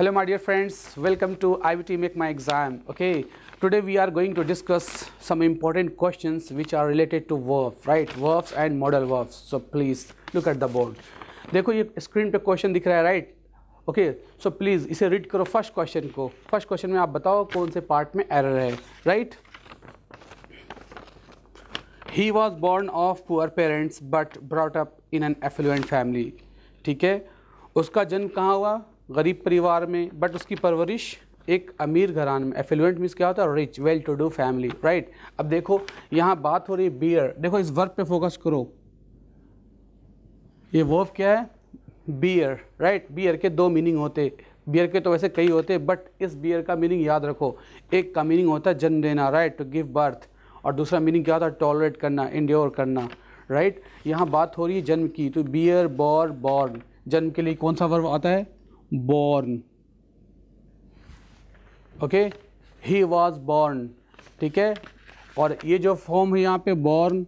Hello my dear friends, welcome to IBT Make My Exam. Okay, today we are going to discuss some important questions which are related to verb, right? Verbs and modal verbs. So please look at the board. देखो ये screen पे question दिख रहा है, right? Okay, so please इसे read करो first question को. First question में आप बताओ कौन से पार्ट में एरर है, right? He was born of poor parents but brought up in an affluent family. ठीक है, उसका जन्म कहाँ हुआ? गरीब परिवार में, बट उसकी परवरिश एक अमीर घराने में. एफिलुएंट मीन्स क्या होता है? Rich, well to do family, right? अब देखो यहाँ बात हो रही है बियर. देखो इस वर्ब पे फोकस करो. ये वर्ब क्या है? Beer, right? बियर के दो मीनिंग होते. बियर के तो वैसे कई होते, बट इस बियर का मीनिंग याद रखो. एक का मीनिंग होता है जन्म देना, राइट? To give birth. और दूसरा मीनिंग क्या होता है? टॉलरेट करना, इंड्योर करना, राइट? यहाँ बात हो रही है जन्म की, तो बियर, बॉर, बॉर्न. जन्म के लिए कौन सा वर्ब आता है? born. Okay, he was born. ठीक है, और ये जो फॉर्म है यहाँ पे born,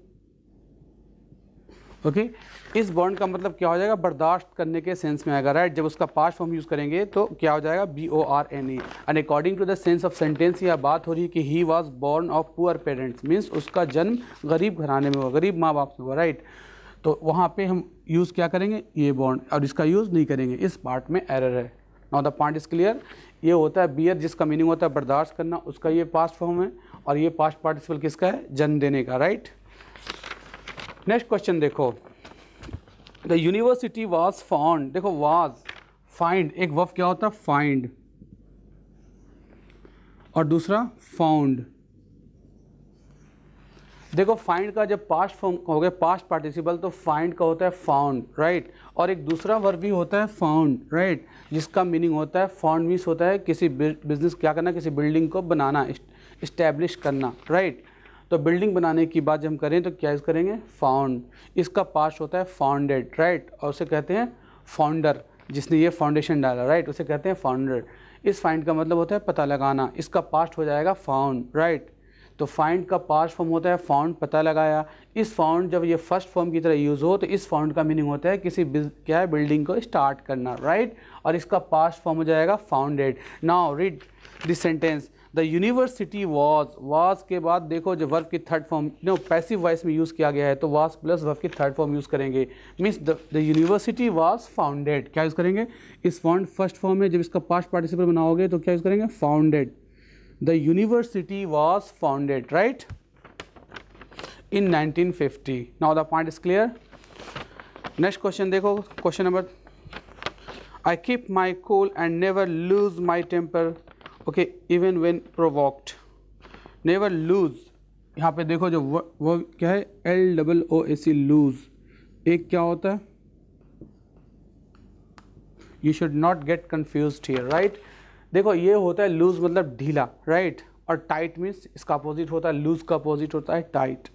ओके, इस बॉर्न का मतलब क्या हो जाएगा? बर्दाश्त करने के सेंस में आएगा, राइट? जब उसका पास्ट फॉर्म यूज़ करेंगे तो क्या हो जाएगा? BORNE. And according to the sense of sentence यह बात हो रही है कि he was born of poor parents, means उसका जन्म गरीब घराने में हुआ, गरीब माँ बाप से हुआ, राइट? तो वहाँ पे हम यूज़ क्या करेंगे? ये बॉर्न, और इसका यूज़ नहीं करेंगे. इस पार्ट में एरर है. Now the point is clear. ये होता है बियर, जिसका मीनिंग होता है बर्दाश्त करना, उसका ये पास्ट फॉर्म है. और ये पास्ट पार्टिसिपल किसका है? जन्म देने का, राइट? नेक्स्ट क्वेश्चन देखो. The university was found. देखो वाज, फाइंड, एक वर्ब क्या होता है? फाइंड, और दूसरा फाउंड. देखो फाइंड का जब पास्ट फॉर्म हो गया, पास्ट पार्टिसिपल, तो फाइंड का होता है फाउंड, राइट? और एक दूसरा वर्ब भी होता है फाउंड, राइट? जिसका मीनिंग होता है, फाउंड मीन्स होता है किसी बिजनेस क्या करना, किसी बिल्डिंग को बनाना, इस्टेब्लिश करना, राइट? तो बिल्डिंग बनाने की बात जब हम करें तो क्या यूज़ करेंगे? फाउंड. इसका पास्ट होता है फाउंडेड, राइट? और उसे कहते हैं फाउंडर, जिसने ये फाउंडेशन डाला, राइट? उसे कहते हैं फाउंडर. इस फाइंड का मतलब होता है पता लगाना. इसका पास्ट हो जाएगा फाउंड, राइट? तो फाइंड का पास्ट फॉर्म होता है फाउंड, पता लगाया. इस फाउंड जब ये फर्स्ट फॉर्म की तरह यूज़ हो तो इस फाउंड का मीनिंग होता है किसी क्या है? बिल्डिंग को स्टार्ट करना, राइट? और इसका पास्ट फॉर्म हो जाएगा founded. Now read this sentence. The university was के बाद देखो जो वर्ब की third form no passive voice में यूज़ किया गया है, तो वाज प्लस वर्ब की थर्ड फॉर्म यूज़ करेंगे. Means the university was founded. क्या यूज़ करेंगे? इस फाउंड फर्स्ट फॉर्म में जब इसका पास्ट पार्टिसिपल बनाओगे तो क्या यूज़ करेंगे? Founded. The university was founded, right, in 1950. Now the point is clear. Next question देखो, question number. I keep my cool and never lose my temper. Okay, even when provoked. Never lose. यहाँ पे देखो जो वो क्या है? LOOC, lose. एक क्या होता है? You should not get confused here, right? देखो ये होता है लूज मतलब ढीला, राइट? और टाइट मीन्स इसका अपोजिट होता है, लूज का अपोजिट होता है टाइट.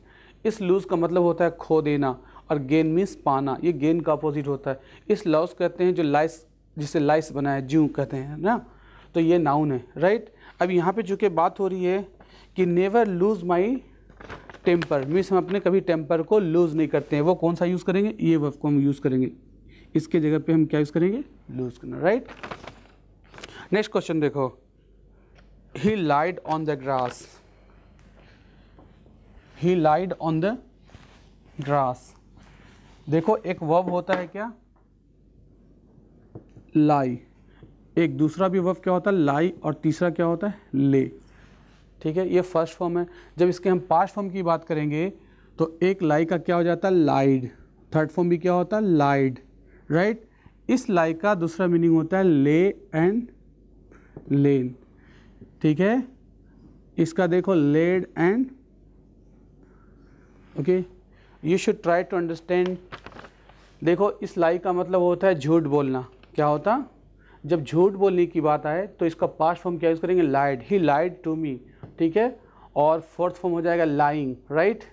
इस लूज का मतलब होता है खो देना, और गेन मीन्स पाना. ये गेन का अपोजिट होता है. इस लॉस कहते हैं जो लाइस, जिससे लाइस बना है, जू कहते हैं ना, तो ये नाउन है, राइट? अब यहाँ पे चूँकि बात हो रही है कि never lose my temper, means हम अपने कभी टेम्पर को लूज नहीं करते हैं. वो कौन सा यूज़ करेंगे? ये वर्ब को हम यूज़ करेंगे. इसके जगह पे हम क्या यूज़ करेंगे? लूज करना, राइट? नेक्स्ट क्वेश्चन देखो. He lied on the grass. He lied on the grass. देखो एक वर्ब होता है क्या? लाई. एक दूसरा भी वर्ब क्या होता है? लाई. और तीसरा क्या होता है? ले. ठीक है, ये फर्स्ट फॉर्म है. जब इसके हम पास्ट फॉर्म की बात करेंगे तो एक लाई का क्या हो जाता है? लाइड. थर्ड फॉर्म भी क्या होता है? लाइड, राइट? इस लाई का दूसरा मीनिंग होता है ले एंड लेन. ठीक है, इसका देखो laid and. Okay, you should try to understand. देखो इस लाई का मतलब होता है झूठ बोलना. क्या होता? जब झूठ बोलने की बात आए तो इसका पास्ट फॉर्म क्या यूज़ करेंगे? लाइड. ही लाइड टू मी. ठीक है, और फोर्थ फॉर्म हो जाएगा लाइंग, राइट?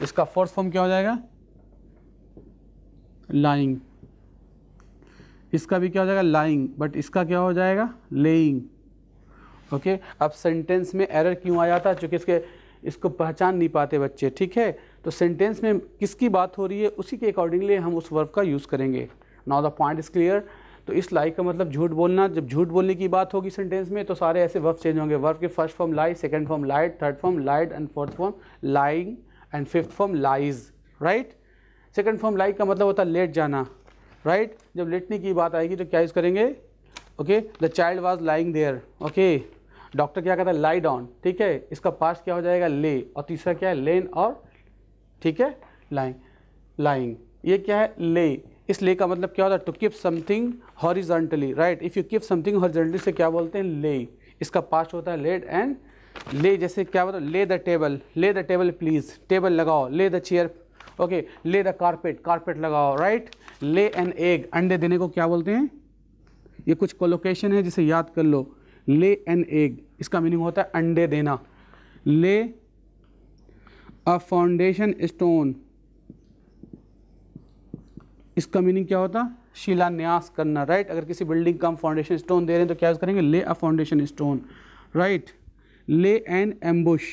इसका फोर्थ फॉर्म क्या हो जाएगा? लाइंग. इसका भी क्या हो जाएगा? लाइंग. बट इसका क्या हो जाएगा? लेइंग. ओके, अब सेंटेंस में एरर क्यों आ जाता है? क्योंकि इसको पहचान नहीं पाते बच्चे. ठीक है, तो सेंटेंस में किसकी बात हो रही है उसी के अकॉर्डिंगली हम उस वर्ब का यूज़ करेंगे. Now the point is clear. तो इस लाई का मतलब झूठ बोलना। जब झूठ बोलने की बात होगी सेंटेंस में तो सारे ऐसे वर्ब चेंज होंगे। वर्ब के first form lie, second form lied, third form lied and fourth form lying and fifth form lies, right. Second form lie का मतलब होता है लेट जाना, राइट। जब लेटने की बात आएगी तो क्या यूज़ करेंगे, okay, the child was lying there, okay. Doctor क्या कहता है, लाई डाउन, ठीक है, इसका पास्ट क्या हो जाएगा, ले, और तीसरा क्या है, लेन और, ठीक है, लाइंग, लाइंग, ये क्या है, ले। इस ले का मतलब क्या होता है, to keep something horizontally, right. If you keep something horizontally से क्या बोलते हैं, ले। इसका पास्ट होता है लेड एंड ले। जैसे क्या बोलते हैं, ले द टेबल, ले द टेबल प्लीज़, टेबल लगाओ, ले द चेयर, ओके, ले द कारपेट, कारपेट लगाओ, राइट। ले एन एग, अंडे देने को क्या बोलते हैं, ये कुछ कोलोकेशन है जिसे याद कर लो। ले एन एग, इसका मीनिंग होता है अंडे देना। ले अ फाउंडेशन स्टोन, इसका मीनिंग क्या होता, शिलान्यास करना, राइट। अगर किसी बिल्डिंग का हम फाउंडेशन स्टोन दे रहे हैं तो क्या यूज़ करेंगे, ले अ फाउंडेशन स्टोन, राइट। ले एन एम्बुश,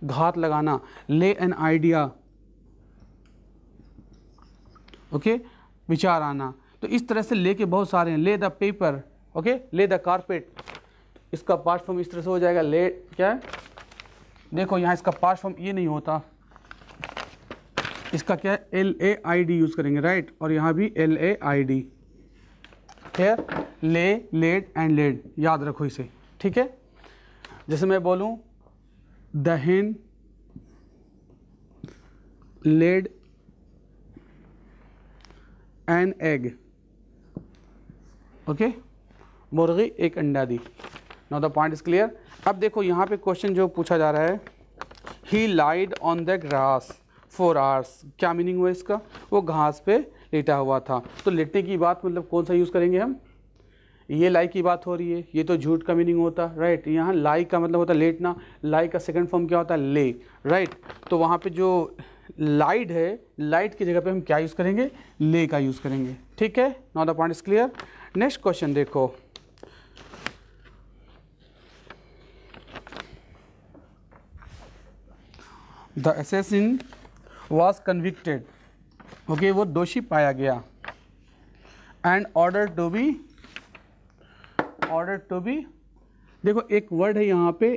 घात लगाना। ले एन आइडिया, ओके, विचार आना। तो इस तरह से ले के बहुत सारे हैं। ले द पेपर, ओके, ले द कारपेट, इसका पास्ट फॉर्म इस तरह से हो जाएगा, ले, क्या है, देखो यहाँ इसका पास्ट फॉर्म ये नहीं होता, इसका क्या है, LAID यूज़ करेंगे, राइट। और यहाँ भी LAID, फिर ले, लेड एंड लेड, याद रखो इसे, ठीक है। जैसे मैं बोलूँ the hen laid an egg, okay, मुर्गी एक अंडा दी। Now the point is clear. अब देखो यहाँ पे क्वेश्चन जो पूछा जा रहा है, he lied on the grass for hours, क्या मीनिंग हुआ इसका, वो घास पे लेटा हुआ था। तो लेटने की बात मतलब कौन सा यूज़ करेंगे हम, ये लाई की बात हो रही है, ये तो झूठ का मीनिंग होता, राइट। यहाँ लाई का मतलब होता है लेटना, लाई का सेकंड फॉर्म क्या होता है, ले, राइट। तो वहाँ पे जो लाइट है, लाइट की जगह पे हम क्या यूज़ करेंगे, ले का यूज़ करेंगे, ठीक है। Now the point is clear. Next question देखो, the assassin was convicted, okay, वो दोषी पाया गया, एंड ऑर्डर टू बी, देखो एक वर्ड है यहाँ पे,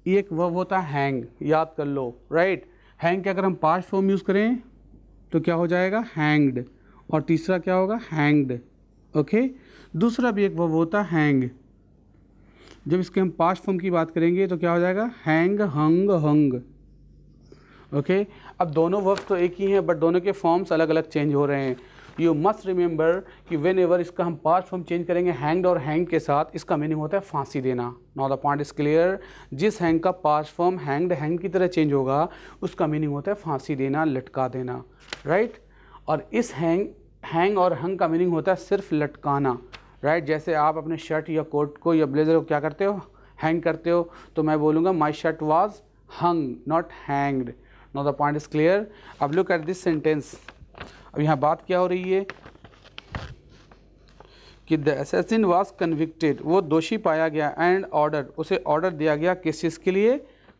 एक वर्ब होता है हैंग, याद कर लो, राइट। हैंग के अगर हम पास्ट फॉर्म यूज़ करें तो क्या हो जाएगा, हैंग्ड, और तीसरा क्या होगा, हैंग्ड, ओके। दूसरा भी एक वर्ब होता है हैंग, जब इसके हम पास्ट फॉर्म की बात करेंगे तो क्या हो जाएगा, हैंग, हंग, हंग, ओके। अब दोनों वर्ब तो एक ही हैं बट दोनों के फॉर्म्स अलग अलग चेंज हो रहे हैं। यू मस्ट रिमेंबर कि वेन एवर इसका हम पास्ट फॉर्म चेंज करेंगे हैंग्ड और हैंग के साथ, इसका मीनिंग होता है फांसी देना। Now the point is clear. जिस हैंग का पास्ट फॉर्म हैंग्ड, हैंग की तरह चेंज होगा, उसका मीनिंग होता है फांसी देना, लटका देना, राइट। और इस हैंग और हंग का मीनिंग होता है सिर्फ लटकाना, राइट। जैसे आप अपने शर्ट या कोट को या ब्लेजर को क्या करते हो, हैंग करते हो, तो मैं बोलूँगा my shirt was hung not hanged. Now the point is clear. अब लुक एट दिस सेंटेंस। अब यहाँ बात क्या हो रही है कि द असैसिन वाज कन्विक्टेड, वो दोषी पाया गया, एंड ऑर्डर, उसे ऑर्डर दिया गया किस चीज़ के लिए,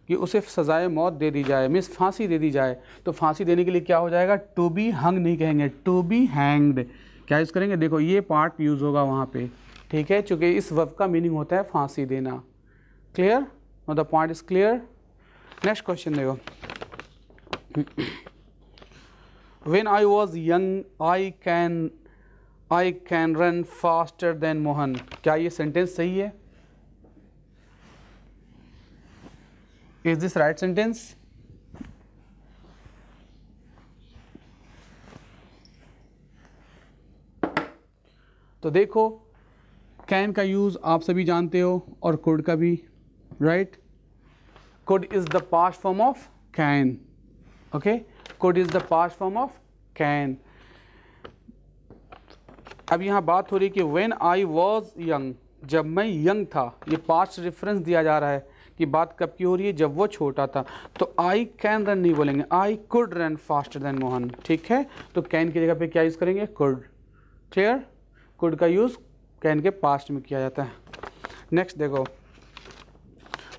कि उसे सजाए मौत दे दी जाए, मीन्स फांसी दे दी जाए। तो फांसी देने के लिए क्या हो जाएगा, टू बी हंग नहीं कहेंगे, टू बी हैंग्ड, क्या यूज़ करेंगे, देखो ये पार्ट यूज़ होगा वहाँ पे, ठीक है, चूँकि इस वर्ब का मीनिंग होता है फांसी देना। Clear, no the point is clear. Next question देखो, When I was young, I can run faster than Mohan. क्या ये सेंटेंस सही है? Is this right sentence? तो देखो कैन का यूज़ आप सभी जानते हो और could का भी, right? Could is the past form of can. Okay? Could is the past form of can. अब यहाँ बात हो रही है कि when I was young, जब मैं यंग था, ये पास्ट रेफरेंस दिया जा रहा है कि बात कब की हो रही है, जब वो छोटा था। तो I can run नहीं बोलेंगे, I could run faster than Mohan, ठीक है। तो can की जगह पे क्या यूज़ करेंगे, could। क्लियर, could का यूज़ can के पास्ट में किया जाता है। नेक्स्ट देखो,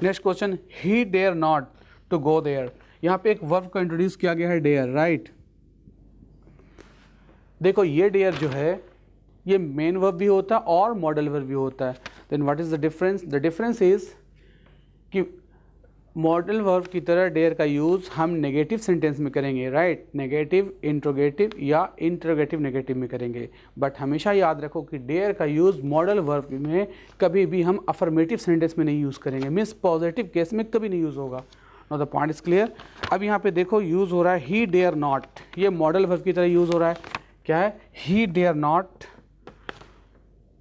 next question, he dare not to go there। यहाँ पे एक वर्ब को इंट्रोड्यूस किया गया है, डेयर, राइट। देखो ये डेयर जो है ये मेन वर्ब भी होता है और मॉडल वर्ब भी होता है। Then what is the difference? The difference is कि मॉडल वर्ब की तरह डेयर का यूज़ हम नेगेटिव सेंटेंस में करेंगे, राइट, नेगेटिव इंट्रोगेटिव या इंट्रोगेटिव नेगेटिव में करेंगे। बट हमेशा याद रखो कि डेयर का यूज़ मॉडल वर्ब में कभी भी हम अफर्मेटिव सेंटेंस में नहीं यूज़ करेंगे, मीन्स पॉजिटिव केस में कभी नहीं यूज़ होगा। No the point is clear. अब यहाँ पे देखो यूज़ हो रहा है ही डेयर नॉट, ये मॉडल वर्ब की तरह यूज़ हो रहा है। क्या है? He dare not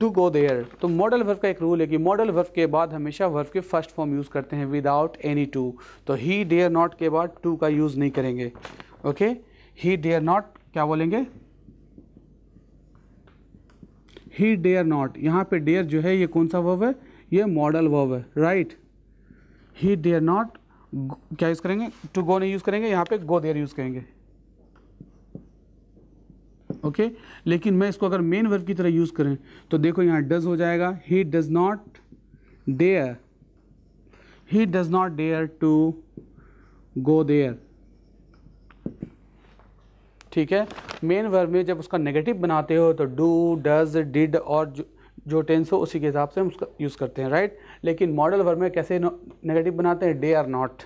to go there. तो मॉडल वर्ब का एक रूल है कि मॉडल वर्ब के बाद हमेशा वर्ब के फर्स्ट फॉर्म यूज़ करते हैं विदाउट एनी टू। तो ही डेयर नॉट के बाद टू का यूज़ नहीं करेंगे। ओके, ही डेयर नॉट क्या बोलेंगे? He dare not. यहाँ पे डेयर जो है ये कौन सा वर्ब है? ये मॉडल वर्ब है, राइट। ही डेयर नॉट क्या यूज़ करेंगे? टू गो नहीं यूज़ करेंगे, यहाँ पे गो देयर यूज़ करेंगे। ओके लेकिन मैं इसको अगर मेन वर्ब की तरह यूज़ करें तो देखो यहाँ डज हो जाएगा। He does not dare, he does not dare to go there. ठीक है, मेन वर्ब में जब उसका नेगेटिव बनाते हो तो डू, डज, डिड और जो टेंस हो उसी के हिसाब से हम उसका यूज़ करते हैं, राइट। लेकिन मॉडल वर्ब में कैसे नेगेटिव बनाते हैं? Dare not.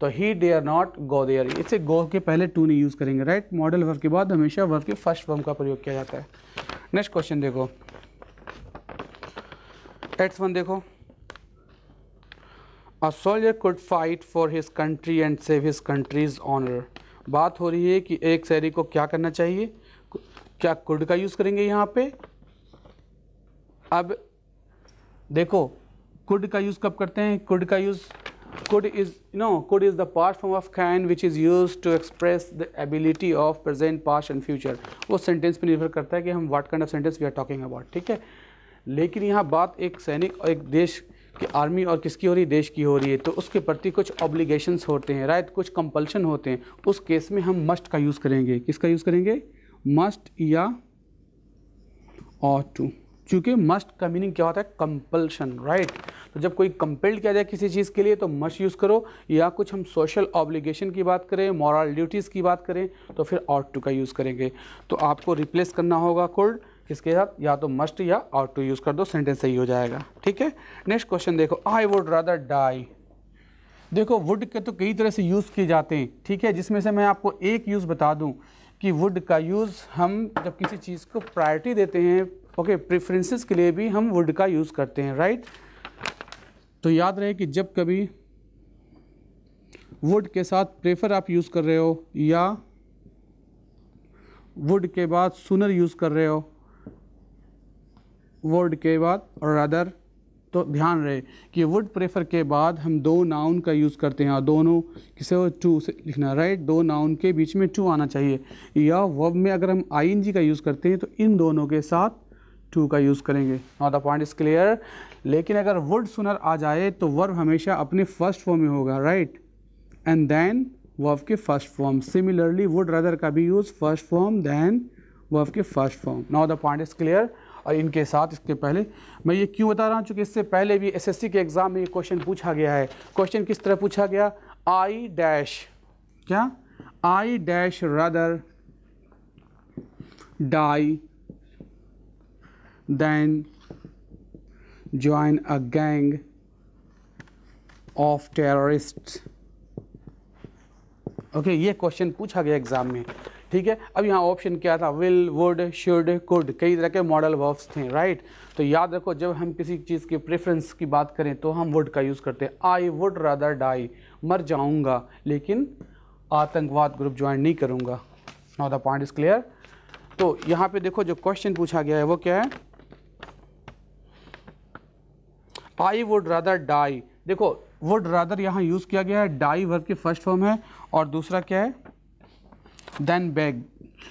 तो he dare not go there, इससे गो के पहले टू नहीं यूज़ करेंगे, राइट। मॉडल वर्ब के बाद हमेशा वर्ब के फर्स्ट फॉर्म का प्रयोग किया जाता है। नेक्स्ट क्वेश्चन देखो, X1 देखो, a soldier could fight for his country and save his country's honour. बात हो रही है कि एक शहरी को क्या करना चाहिए? क्या कुड का यूज़ करेंगे यहाँ पे? अब देखो कुड का यूज़ कब करते हैं? कुड का use could is could is the past form of can which is used to express the ability of present, past and future। वो सेंटेंस पे निर्भर करता है कि हम what kind of sentence we are talking about, ठीक है। लेकिन यहाँ बात एक सैनिक और एक देश की आर्मी और किसकी हो रही है? देश की हो रही है। तो उसके प्रति कुछ ऑब्लिगेशंस होते हैं, राइट, कुछ कंपल्शन होते हैं। उस केस में हम मस्ट का यूज़ करेंगे। किसका यूज़ करेंगे? मस्ट या और टू। क्योंकि मस्ट का मीनिंग क्या होता है? Compulsion, right. तो जब कोई कंपेल्ड किया जाए किसी चीज़ के लिए तो मस्ट यूज़ करो, या कुछ हम सोशल ऑब्लिगेशन की बात करें, मॉरल ड्यूटीज़ की बात करें तो फिर ऑट टू का यूज़ करेंगे। तो आपको रिप्लेस करना होगा कुड किसके साथ? या तो मस्ट या ऑट टू यूज़ कर दो, सेंटेंस सही हो जाएगा, ठीक है। नेक्स्ट क्वेश्चन देखो, आई वुड रादर डाई। देखो वुड के तो कई तरह से यूज़ किए जाते हैं, ठीक है, जिसमें से मैं आपको एक यूज़ बता दूं कि वुड का यूज़ हम जब किसी चीज़ को प्रायोरिटी देते हैं, ओके, प्रेफरेंसेस के लिए भी हम वुड का यूज़ करते हैं, राइट। तो याद रहे कि जब कभी वुड के साथ प्रेफर आप यूज़ कर रहे हो या वुड के बाद सुनर यूज़ कर रहे हो, वुड के बाद और रादर, तो ध्यान रहे कि वुड प्रेफर के बाद हम दो नाउन का यूज़ करते हैं और दोनों किसे हो? टू से लिखना, राइट। दो नाउन के बीच में टू आना चाहिए। या वर्ब में अगर हम आईएनजी का यूज़ करते हैं तो इन दोनों के साथ टू का यूज़ करेंगे। Now the point is clear. लेकिन अगर वुड सुनर आ जाए तो वर्ब हमेशा अपने फर्स्ट फॉर्म में होगा, राइट, एंड देन वर्ब के first form. Similarly would rather का भी use first form then verb के first form. Now the point is clear. और इनके साथ इसके पहले मैं ये क्यों बता रहा हूँ, क्योंकि इससे पहले भी एसएससी के एग्ज़ाम में ये क्वेश्चन पूछा गया है। क्वेश्चन किस तरह पूछा गया? आई डैश, क्या? I dash rather die than join a gang of terrorist. Okay, ये क्वेश्चन पूछा गया एग्जाम में, ठीक है। अब यहाँ ऑप्शन क्या था? विल, वुड, शुड, कुड, कई तरह के मॉडल वर्ब्स थे, राइट। तो याद रखो जब हम किसी चीज़ की प्रेफरेंस की बात करें तो हम वुड का यूज़ करते हैं। आई वुड रादर डाई, मर जाऊंगा लेकिन आतंकवाद ग्रुप ज्वाइन नहीं करूंगा। Now the point is clear. तो यहाँ पे देखो जो क्वेश्चन पूछा गया है वो क्या है? I would rather die. देखो वुड रादर यहाँ यूज़ किया गया है, डाई वर्ब के फर्स्ट फॉर्म है, और दूसरा क्या है? Than beg.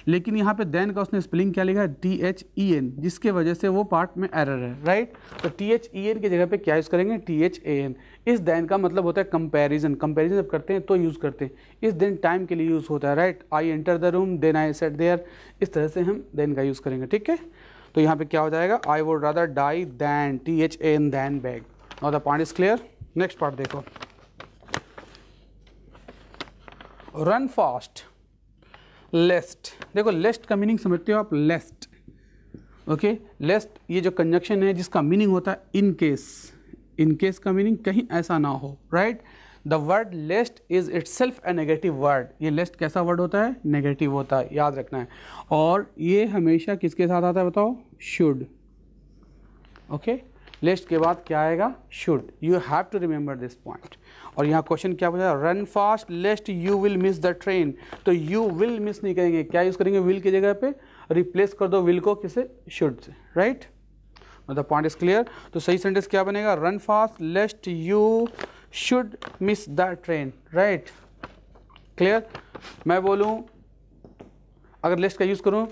लेकिन यहाँ पे देन का उसने स्पेलिंग क्या लिखा है? THEN, जिसके वजह से वो पार्ट में एरर है, राइट। तो THEN की जगह पे क्या यूज़ करेंगे? THAN। इस देन का मतलब होता है कंपैरिजन। कंपैरिजन जब करते हैं तो यूज़ करते हैं। इस देन टाइम के लिए यूज़ होता है, right. I enter the room then I sat there, इस तरह से हम देन का यूज़ करेंगे, ठीक है। तो यहाँ पे क्या हो जाएगा? I would rather die than THAN than beg. Now the point is clear. Next part देखो, रन फास्ट। लेस्ट, देखो लेस्ट का मीनिंग समझते हो आप, लेस्ट, ओके। लेस्ट ये जो कंजक्शन है जिसका मीनिंग होता है इन केस, इन केस का मीनिंग कहीं ऐसा ना हो, right. The word lest is itself a negative word, ये लेस्ट कैसा वर्ड होता है, नेगेटिव होता है, याद रखना है। और ये हमेशा किसके साथ आता है बताओ, शुड, ओके। लेस्ट के बाद क्या आएगा, should, you have to remember this point. और यहाँ क्वेश्चन क्या पूछा, run fast lest you will miss the train, तो यू विल मिस नहीं करेंगे, क्या यूज करेंगे, विल की जगह पे रिप्लेस कर दो विल को किसे, should say, right. The point is clear. तो सही सेंटेंस क्या बनेगा, run fast lest you should miss the train, right, clear. मैं बोलूँ अगर लेस्ट का यूज करूँ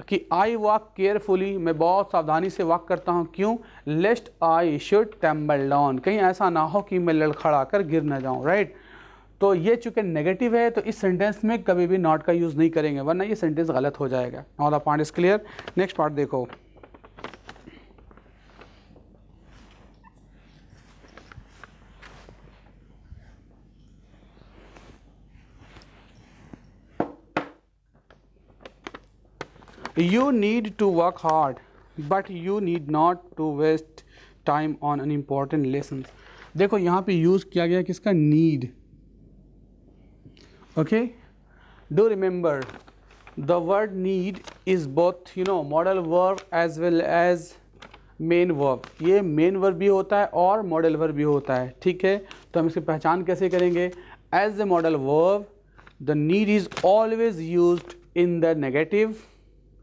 कि आई वॉक केयरफुली, मैं बहुत सावधानी से वॉक करता हूँ, क्यों, लेस्ट आई शुड टैम्बल डाउन, कहीं ऐसा ना हो कि मैं लड़खड़ा कर गिर ना जाऊँ, राइट। तो ये चूंकि नेगेटिव है तो इस सेंटेंस में कभी भी नॉट का यूज़ नहीं करेंगे, वरना ये सेंटेंस गलत हो जाएगा। Now the point is clear. Next part देखो, You need to work hard, but you need not to waste time on unimportant lessons. देखो यहाँ पे यूज़ किया गया किसका, need. Okay? Do remember, the word need is both, modal verb as well as main verb. ये main verb भी होता है और मॉडल वर्ब भी होता है, ठीक है। तो हम इसकी पहचान कैसे करेंगे, as a modal verb the need is always used in the negative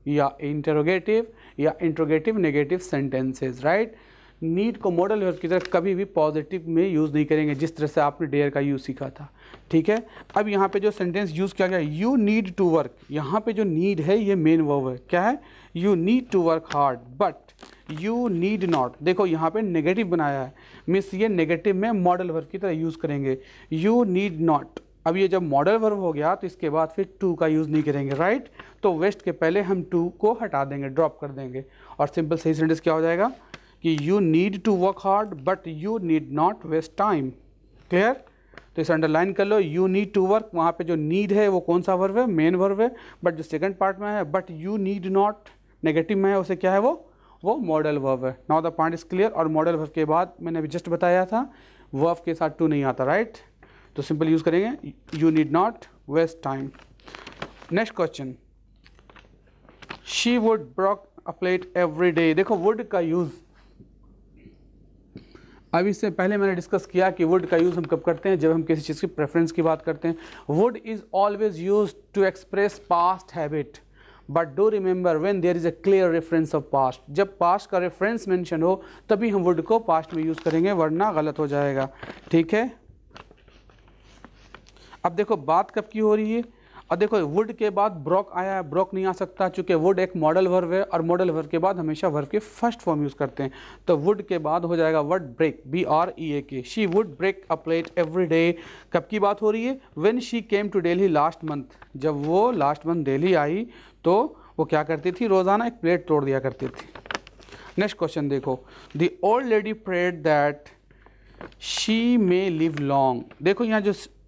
या इंटरोगेटिव या interrogative negative sentences, right. Need को मॉडल वर्ब की तरह कभी भी पॉजिटिव में यूज़ नहीं करेंगे, जिस तरह से आपने डेयर का यूज़ सीखा था, ठीक है। अब यहाँ पे जो सेंटेंस यूज़ किया गया, यू नीड टू वर्क, यहाँ पे जो नीड है ये मेन वर्ब है, क्या है, you need to work hard but you need not, देखो यहाँ पे नेगेटिव बनाया है, मीन्स ये नेगेटिव में मॉडल वर्ब की तरह यूज़ करेंगे, यू नीड नॉट। अब ये जब मॉडल वर्ब हो गया तो इसके बाद फिर टू का यूज़ नहीं करेंगे, राइट। तो वेस्ट के पहले हम टू को हटा देंगे, ड्रॉप कर देंगे, और सिंपल सही सेंटेंस क्या हो जाएगा कि you need to work hard but you need not waste time, clear. तो इसे अंडरलाइन कर लो, यू नीड टू वर्क, वहाँ पे जो नीड है वो कौन सा वर्ब है, मेन वर्ब है, बट जो सेकंड पार्ट में है but you need not negative में है, उसे क्या है वो मॉडल वर्ब है। Now the point is clear. और मॉडल वर्ब के बाद मैंने अभी जस्ट बताया था वर्ब के साथ टू नहीं आता, राइट। तो सिंपल यूज करेंगे you need not waste time. Next question, she would break a plate every day. देखो वुड का यूज अब इससे पहले मैंने डिस्कस किया कि वुड का यूज़ हम कब करते हैं, जब हम किसी चीज़ की प्रेफरेंस की बात करते हैं। Would is always use to express past habit, but do remember when there is a clear reference of past, जब पास्ट का रेफरेंस मेंशन हो तभी हम वुड को पास्ट में यूज़ करेंगे, वरना गलत हो जाएगा, ठीक है। अब देखो बात कब की हो रही है, और देखो वुड के बाद ब्रोक आया है, ब्रोक नहीं आ सकता चूँकि वुड एक मॉडल वर्ब है और मॉडल वर्ब के बाद हमेशा वर्ब के फर्स्ट फॉर्म यूज़ करते हैं। तो वुड के बाद हो जाएगा word break, BREAK। She would break a plate every day, कब की बात हो रही है, when she came to Delhi last month, जब वो लास्ट मंथ दिल्ली आई तो वो क्या करती थी, रोज़ाना एक प्लेट तोड़ दिया करती थी। नेक्स्ट क्वेश्चन देखो, the old lady prayed that she may live long. देखो यहाँ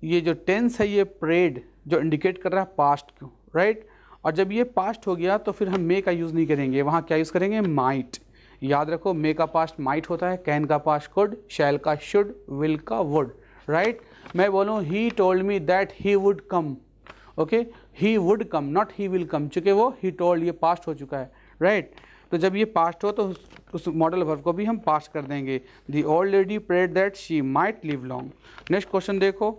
ये जो टेंस है ये प्रेड जो इंडिकेट कर रहा है पास्ट को, राइट। और जब ये पास्ट हो गया तो फिर हम मे का यूज़ नहीं करेंगे, वहाँ क्या यूज़ करेंगे, माइट। याद रखो मे का पास्ट माइट होता है, कैन का पास्ट कुड, शैल का शुड, विल का वुड, राइट। मैं बोलूँ he told me that he would come, okay, he would come not he will come, चूँकि वो ही टोल्ड ये पास्ट हो चुका है, राइट। तो जब ये पास्ट हो तो उस मॉडल वर्ब को भी हम पास्ट कर देंगे। The old lady prayed that she might live long. Next question देखो,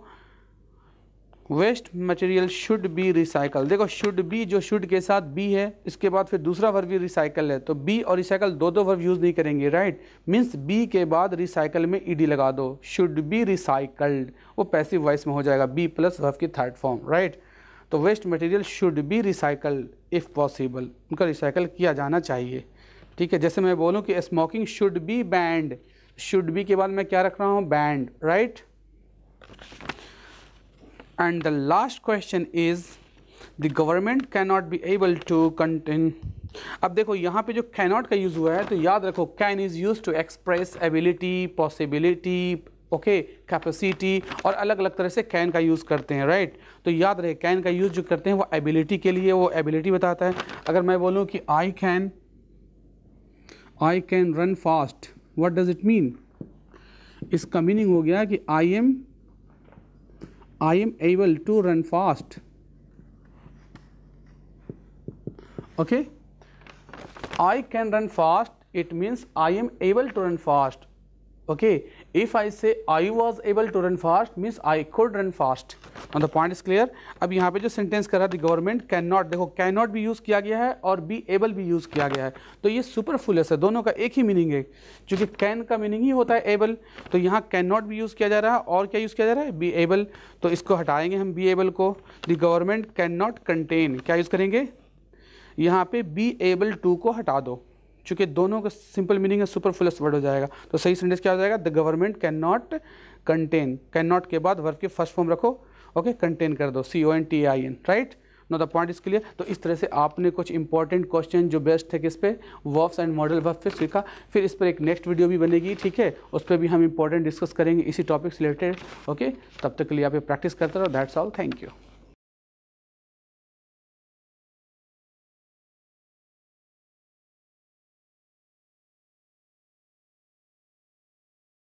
waste material should be recycle. देखो शुड बी, जो शुड के साथ बी है, इसके बाद फिर दूसरा वर्ब भी रिसाइकल है, तो बी और रिसाइकल दो वर्ब यूज़ नहीं करेंगे, राइट। मीन्स बी के बाद रिसाइकल में ईडी लगा दो, शुड बी रिसाइकल्ड, वो पैसिव वॉइस में हो जाएगा, बी प्लस वर्ब की थर्ड फॉर्म, राइट। तो waste material should be recycled if possible, उनका रिसाइकल किया जाना चाहिए, ठीक है। जैसे मैं बोलूँ कि smoking should be banned, should be के बाद मैं क्या रख रहा हूँ, banned, right. And the last question is the government cannot be able to contain। अब देखो यहाँ पे जो cannot का यूज़ हुआ है तो याद रखो can is used to express ability, possibility, okay, capacity और अलग अलग तरह से कैन का यूज़ करते हैं, राइट। तो याद रहे कैन का यूज़ जो करते हैं वो एबिलिटी के लिए, वो एबिलिटी बताता है। अगर मैं बोलूँ कि I can run fast, what does it mean? इसका मीनिंग हो गया कि I am able to run fast, okay. I can run fast, it means I am able to run fast, okay. If I say I was able to run fast means I could run fast. Now the point is clear. अब यहाँ पे जो sentence कर रहा है, the government cannot, देखो cannot भी use किया गया है और be able भी यूज़ किया गया है, तो ये सुपरफ्लुअस है, दोनों का एक ही मीनिंग है। क्योंकि can का मीनिंग ही होता है able, तो यहाँ cannot भी यूज़ किया जा रहा है और क्या यूज़ किया जा रहा है, be able, तो इसको हटाएंगे हम be able को। the government cannot contain, क्या यूज़ करेंगे यहाँ पे बी एबल टू को हटा दो, चूँकि दोनों का सिंपल मीनिंग है, सुपरफ्लुअस वर्ड हो जाएगा। तो सही सेंटेंस क्या हो जाएगा, the government can not contain, can not के बाद वर्ब की फर्स्ट फॉर्म रखो, ओके, कंटेन कर दो, CONTAIN, right. No the point is clear. तो इस तरह से आपने कुछ इंपॉर्टेंट क्वेश्चन जो बेस्ट थे किस पे, वर्ब्स एंड मॉडल वर्ब पे सीखा। फिर इस पर एक नेक्स्ट वीडियो भी बनेगी, ठीक है, उस पर भी हम इंपॉर्टेंट डिस्कस करेंगे इसी टॉपिक से रिलेटेड, ओके। तब तक के लिए आप ये प्रैक्टिस करते रहो, दैट्स ऑल, थैंक यू।